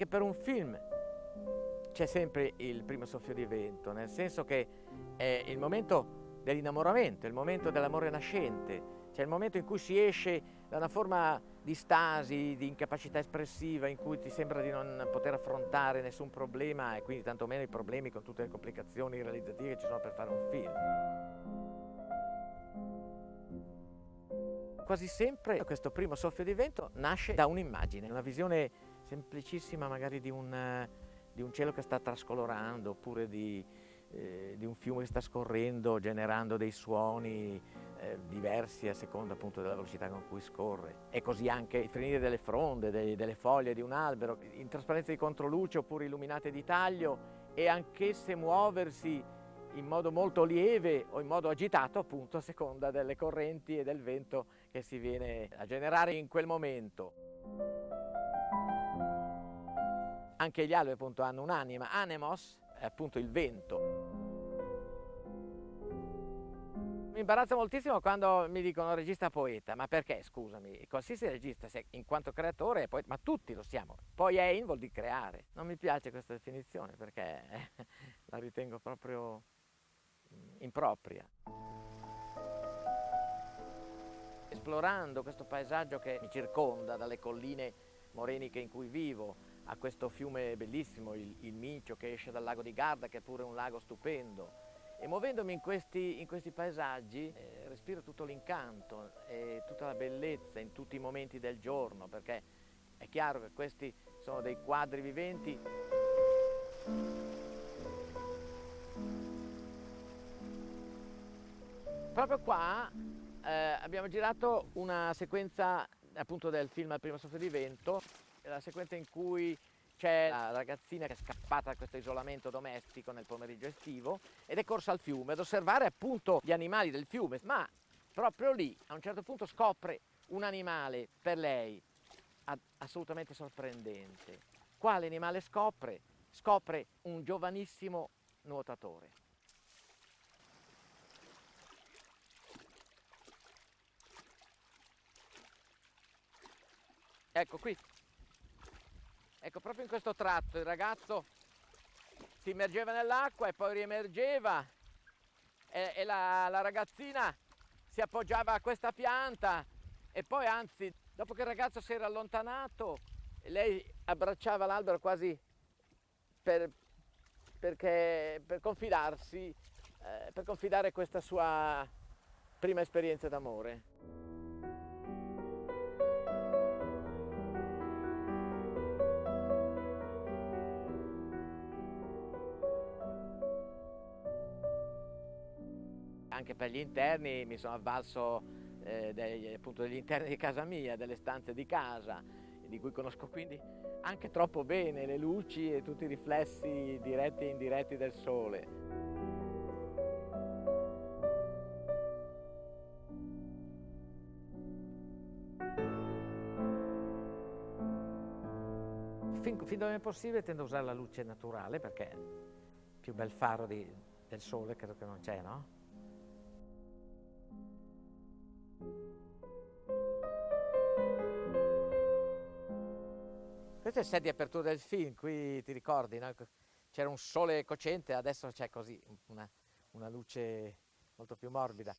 anche per un film c'è sempre il primo soffio di vento, nel senso che è il momento dell'innamoramento, è il momento dell'amore nascente, cioè il momento in cui si esce da una forma di stasi, di incapacità espressiva, in cui ti sembra di non poter affrontare nessun problema e quindi tantomeno i problemi con tutte le complicazioni realizzative che ci sono per fare un film. Quasi sempre questo primo soffio di vento nasce da un'immagine, una visione semplicissima magari di un cielo che sta trascolorando, oppure di un fiume che sta scorrendo, generando dei suoni diversi a seconda appunto della velocità con cui scorre. E così anche il finire delle fronde, delle foglie di un albero, in trasparenza di controluce oppure illuminate di taglio, e anch'esse muoversi in modo molto lieve o in modo agitato, appunto a seconda delle correnti e del vento che si viene a generare in quel momento. Anche gli alberi appunto hanno un'anima, anemos è appunto il vento. Mi imbarazza moltissimo quando mi dicono regista poeta, ma perché, scusami? Qualsiasi regista, in quanto creatore, poi, ma tutti lo siamo. Poiein vuol dire creare. Non mi piace questa definizione perché la ritengo proprio impropria. Esplorando questo paesaggio che mi circonda, dalle colline moreniche in cui vivo, a questo fiume bellissimo, il Mincio, che esce dal lago di Garda, che è pure un lago stupendo, e muovendomi in questi paesaggi respiro tutto l'incanto e tutta la bellezza in tutti i momenti del giorno, perché è chiaro che questi sono dei quadri viventi. Proprio qua abbiamo girato una sequenza appunto del film Al primo soffio di vento, la sequenza in cui c'è la ragazzina che è scappata da questo isolamento domestico nel pomeriggio estivo ed è corsa al fiume ad osservare appunto gli animali del fiume, ma proprio lì a un certo punto scopre un animale per lei assolutamente sorprendente. Quale animale scopre? Scopre un giovanissimo nuotatore. Ecco qui, ecco proprio in questo tratto il ragazzo si immergeva nell'acqua e poi riemergeva e la ragazzina si appoggiava a questa pianta e poi anzi dopo che il ragazzo si era allontanato lei abbracciava l'albero quasi per confidarsi, per confidare questa sua prima esperienza d'amore. Anche per gli interni mi sono avvalso appunto degli interni di casa mia, delle stanze di casa, di cui conosco quindi anche troppo bene le luci e tutti i riflessi diretti e indiretti del sole. Fin dove è possibile tendo a usare la luce naturale perché è il più bel faro del sole credo che non c'è, no? Questo è il set di apertura del film, qui ti ricordi, no? C'era un sole cocente, adesso c'è così una luce molto più morbida.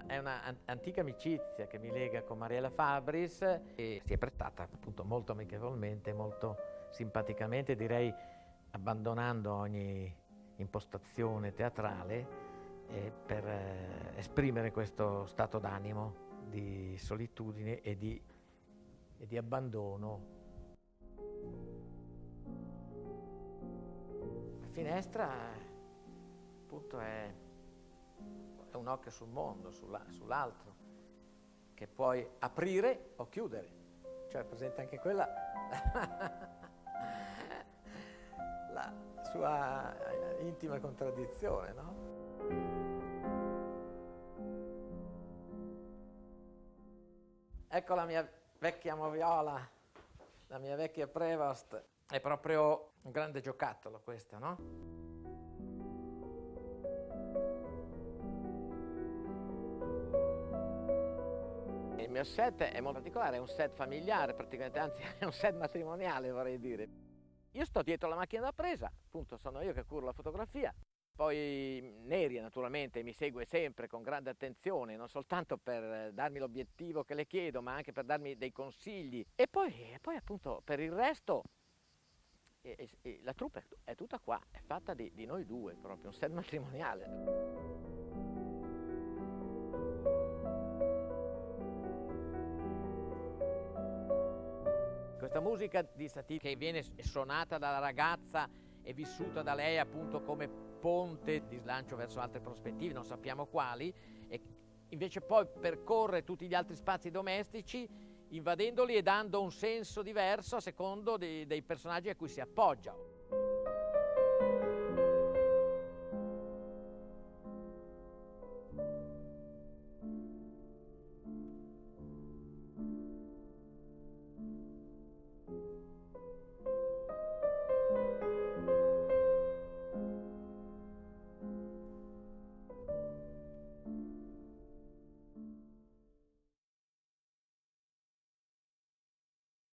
È un'antica amicizia che mi lega con Mariella Fabris e si è prestata appunto molto amichevolmente, molto simpaticamente, direi abbandonando ogni impostazione teatrale per esprimere questo stato d'animo di solitudine e di abbandono. La finestra appunto è un occhio sul mondo, sull'altro, che puoi aprire o chiudere, cioè presenta anche quella la sua intima contraddizione, no? Ecco la mia vecchia moviola, la mia vecchia Prevost, È proprio un grande giocattolo questo, no? Il mio set è molto particolare, è un set familiare praticamente, anzi è un set matrimoniale vorrei dire. Io sto dietro la macchina da presa, appunto sono io che curo la fotografia. Poi Neri naturalmente mi segue sempre con grande attenzione, non soltanto per darmi l'obiettivo che le chiedo, ma anche per darmi dei consigli. E poi appunto per il resto la troupe è tutta qua, è fatta di noi due, proprio un set matrimoniale. Questa musica di Satie che viene suonata dalla ragazza e vissuta da lei appunto come ponte di slancio verso altre prospettive, non sappiamo quali, e invece poi percorre tutti gli altri spazi domestici invadendoli e dando un senso diverso a secondo dei personaggi a cui si appoggia.